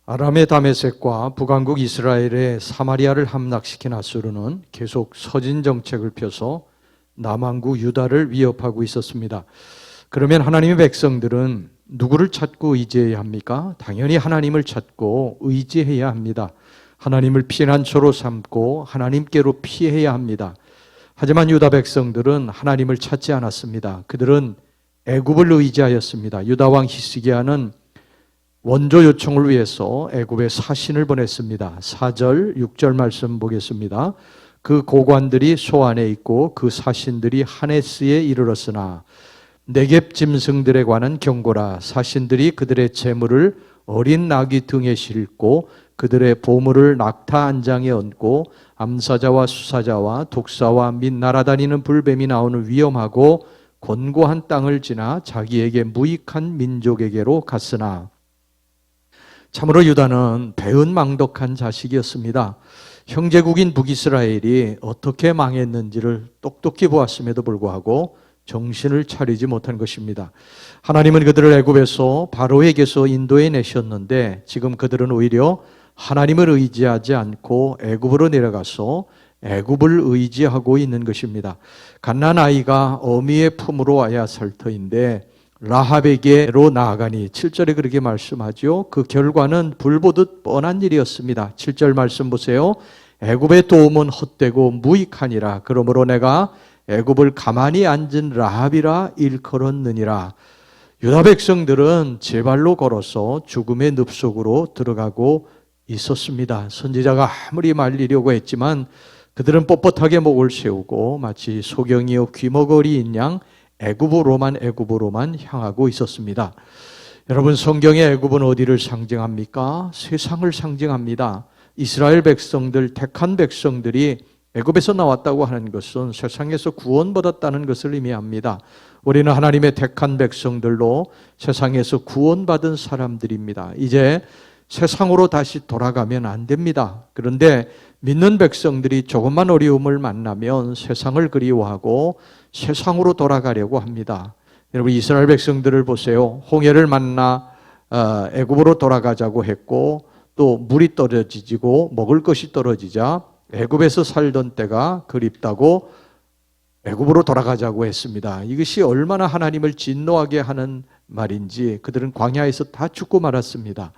아람의 다메섹과 북왕국 이스라엘의 사마리아를 함락시킨 아수르는 계속 서진 정책을 펴서 남왕국 유다를 위협하고 있었습니다. 그러면 하나님의 백성들은 누구를 찾고 의지해야 합니까? 당연히 하나님을 찾고 의지해야 합니다. 하나님을 피난처로 삼고 하나님께로 피해야 합니다. 하지만 유다 백성들은 하나님을 찾지 않았습니다. 그들은 애굽을 의지하였습니다. 유다 왕 히스기야는 원조 요청을 위해서 애굽에 사신을 보냈습니다. 4절, 6절 말씀 보겠습니다. 그 고관들이 소안에 있고 그 사신들이 하네스에 이르렀으나 네겝 짐승들에 관한 경고라. 사신들이 그들의 재물을 어린 나귀 등에 싣고 그들의 보물을 낙타 안장에 얹고 암사자와 수사자와 독사와 및 날아다니는 불뱀이 나오는 위험하고 곤고한 땅을 지나 자기에게 무익한 민족에게로 갔으나 참으로 유다는 배은망덕한 자식이었습니다. 형제국인 북이스라엘이 어떻게 망했는지를 똑똑히 보았음에도 불구하고 정신을 차리지 못한 것입니다. 하나님은 그들을 애굽에서 바로에게서 인도해 내셨는데 지금 그들은 오히려 하나님을 의지하지 않고 애굽으로 내려가서 애굽을 의지하고 있는 것입니다. 갓난 아이가 어미의 품으로 와야 살 터인데 라합에게로 나아가니 7절에 그렇게 말씀하죠. 그 결과는 불보듯 뻔한 일이었습니다. 7절 말씀 보세요. 애굽의 도움은 헛되고 무익하니라. 그러므로 내가 애굽을 가만히 앉은 라합이라 일컬었느니라. 유다 백성들은 제 발로 걸어서 죽음의 늪속으로 들어가고 있었습니다. 선지자가 아무리 말리려고 했지만 그들은 뻣뻣하게 목을 세우고 마치 소경이요 귀머거리인 양 애굽으로만 향하고 있었습니다. 여러분, 성경의 애굽은 어디를 상징합니까? 세상을 상징합니다. 이스라엘 백성들, 택한 백성들이 애굽에서 나왔다고 하는 것은 세상에서 구원받았다는 것을 의미합니다. 우리는 하나님의 택한 백성들로 세상에서 구원받은 사람들입니다. 이제 세상으로 다시 돌아가면 안 됩니다. 그런데 믿는 백성들이 조금만 어려움을 만나면 세상을 그리워하고 세상으로 돌아가려고 합니다. 여러분, 이스라엘 백성들을 보세요. 홍해를 만나 애굽으로 돌아가자고 했고 또 물이 떨어지고 먹을 것이 떨어지자 애굽에서 살던 때가 그립다고 애굽으로 돌아가자고 했습니다. 이것이 얼마나 하나님을 진노하게 하는 말인지 그들은 광야에서 다 죽고 말았습니다.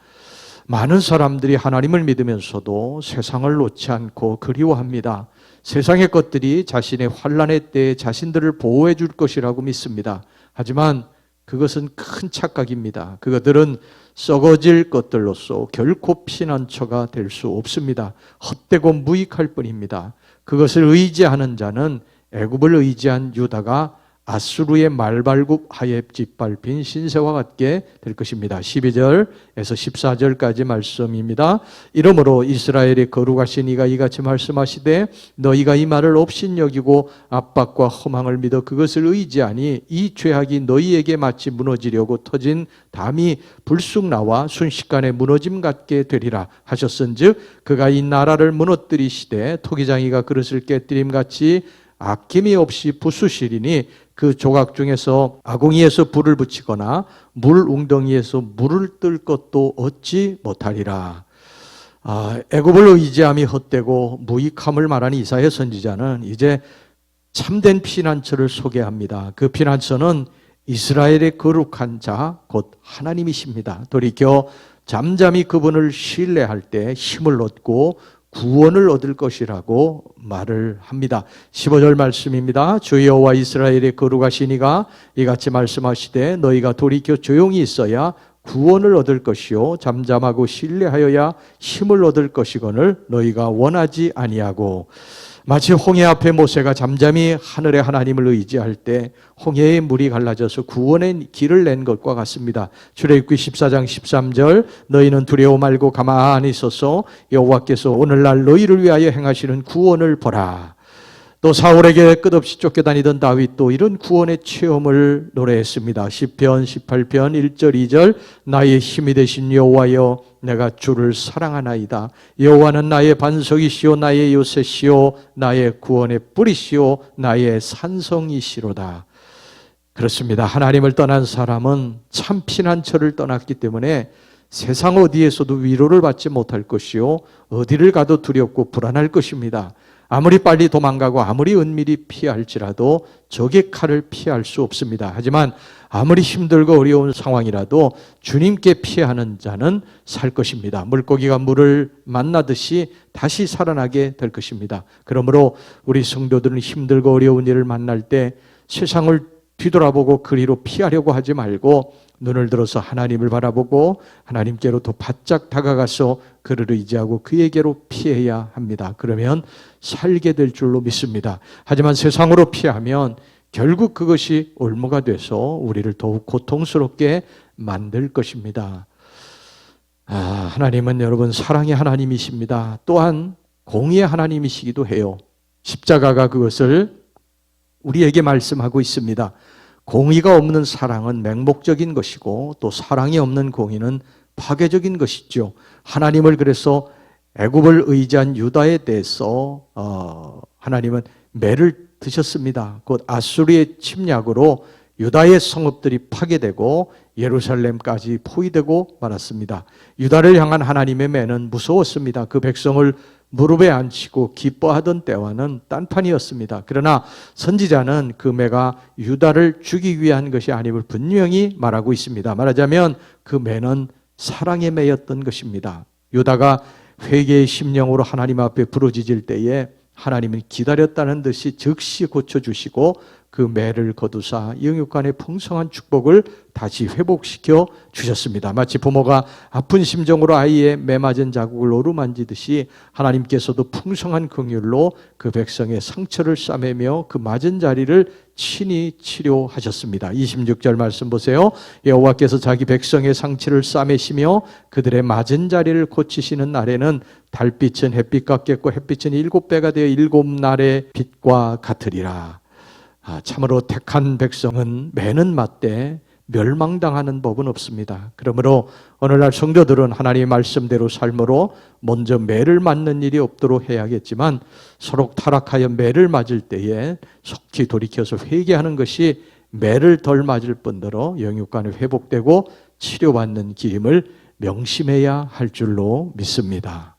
많은 사람들이 하나님을 믿으면서도 세상을 놓지 않고 그리워합니다. 세상의 것들이 자신의 환난의 때에 자신들을 보호해 줄 것이라고 믿습니다. 하지만 그것은 큰 착각입니다. 그것들은 썩어질 것들로서 결코 피난처가 될 수 없습니다. 헛되고 무익할 뿐입니다. 그것을 의지하는 자는 애굽을 의지한 유다가 아수르의 말발굽 하에 짓밟힌 신세와 같게 될 것입니다. 12절에서 14절까지 말씀입니다. 이러므로 이스라엘의 거룩하신 이가 이같이 말씀하시되 너희가 이 말을 업신여기고 압박과 허망을 믿어 그것을 의지하니 이 죄악이 너희에게 마치 무너지려고 터진 담이 불쑥 나와 순식간에 무너짐 같게 되리라 하셨은즉 그가 이 나라를 무너뜨리시되 토기장이가 그릇을 깨뜨림같이 아낌이 없이 부수시리니 그 조각 중에서 아궁이에서 불을 붙이거나 물 웅덩이에서 물을 뜰 것도 얻지 못하리라. 애굽을 의지함이 헛되고 무익함을 말하는 이사야 선지자는 이제 참된 피난처를 소개합니다. 그 피난처는 이스라엘의 거룩한 자 곧 하나님이십니다. 돌이켜 잠잠히 그분을 신뢰할 때 힘을 얻고 구원을 얻을 것이라고 말을 합니다. 15절 말씀입니다. 주 여호와 이스라엘의 거룩하신 이가 이같이 말씀하시되 너희가 돌이켜 조용히 있어야 구원을 얻을 것이요 잠잠하고 신뢰하여야 힘을 얻을 것이거늘 너희가 원하지 아니하고. 마치 홍해 앞에 모세가 잠잠히 하늘의 하나님을 의지할 때 홍해의 물이 갈라져서 구원의 길을 낸 것과 같습니다. 출애굽기 14장 13절 너희는 두려워 말고 가만히 있어서 여호와께서 오늘날 너희를 위하여 행하시는 구원을 보라. 또 사울에게 끝없이 쫓겨다니던 다윗도 이런 구원의 체험을 노래했습니다. 시편 18편 1절 2절 나의 힘이 되신 여호와여 내가 주를 사랑하나이다. 여호와는 나의 반석이시오 나의 요새시오 나의 구원의 뿌리시오 나의 산성이시로다. 그렇습니다. 하나님을 떠난 사람은 참 피난처를 떠났기 때문에 세상 어디에서도 위로를 받지 못할 것이요 어디를 가도 두렵고 불안할 것입니다. 아무리 빨리 도망가고 아무리 은밀히 피할지라도 적의 칼을 피할 수 없습니다. 하지만 아무리 힘들고 어려운 상황이라도 주님께 피하는 자는 살 것입니다. 물고기가 물을 만나듯이 다시 살아나게 될 것입니다. 그러므로 우리 성도들은 힘들고 어려운 일을 만날 때 세상을 뒤돌아보고 그리로 피하려고 하지 말고 눈을 들어서 하나님을 바라보고 하나님께로 더 바짝 다가가서 그를 의지하고 그에게로 피해야 합니다. 그러면 살게 될 줄로 믿습니다. 하지만 세상으로 피하면 결국 그것이 올무가 돼서 우리를 더욱 고통스럽게 만들 것입니다. 하나님은 여러분 사랑의 하나님이십니다. 또한 공의의 하나님이시기도 해요. 십자가가 그것을 우리에게 말씀하고 있습니다. 공의가 없는 사랑은 맹목적인 것이고 또 사랑이 없는 공의는 파괴적인 것이죠. 하나님을 그래서 애굽을 의지한 유다에 대해서 하나님은 매를 드셨습니다. 곧 아수르의 침략으로 유다의 성읍들이 파괴되고 예루살렘까지 포위되고 말았습니다. 유다를 향한 하나님의 매는 무서웠습니다. 그 백성을 무릎에 앉히고 기뻐하던 때와는 딴판이었습니다. 그러나 선지자는 그 매가 유다를 죽이기 위한 것이 아님을 분명히 말하고 있습니다. 말하자면 그 매는 사랑의 매였던 것입니다. 유다가 회개의 심령으로 하나님 앞에 부르짖을 때에 하나님은 기다렸다는 듯이 즉시 고쳐주시고 그 매를 거두사 영육간의 풍성한 축복을 다시 회복시켜 주셨습니다. 마치 부모가 아픈 심정으로 아이의 매 맞은 자국을 어루만지듯이 하나님께서도 풍성한 긍휼로 그 백성의 상처를 싸매며 그 맞은 자리를 친히 치료하셨습니다. 26절 말씀 보세요. 여호와께서 자기 백성의 상처를 싸매시며 그들의 맞은 자리를 고치시는 날에는 달빛은 햇빛 같겠고 햇빛은 7배가 되어 7날의 빛과 같으리라. 참으로 택한 백성은 매는 맞되 멸망당하는 법은 없습니다. 그러므로 오늘날 성도들은 하나님의 말씀대로 삶으로 먼저 매를 맞는 일이 없도록 해야겠지만 서로 타락하여 매를 맞을 때에 속히 돌이켜서 회개하는 것이 매를 덜 맞을 뿐더러 영육간에 회복되고 치료받는 길임을 명심해야 할 줄로 믿습니다.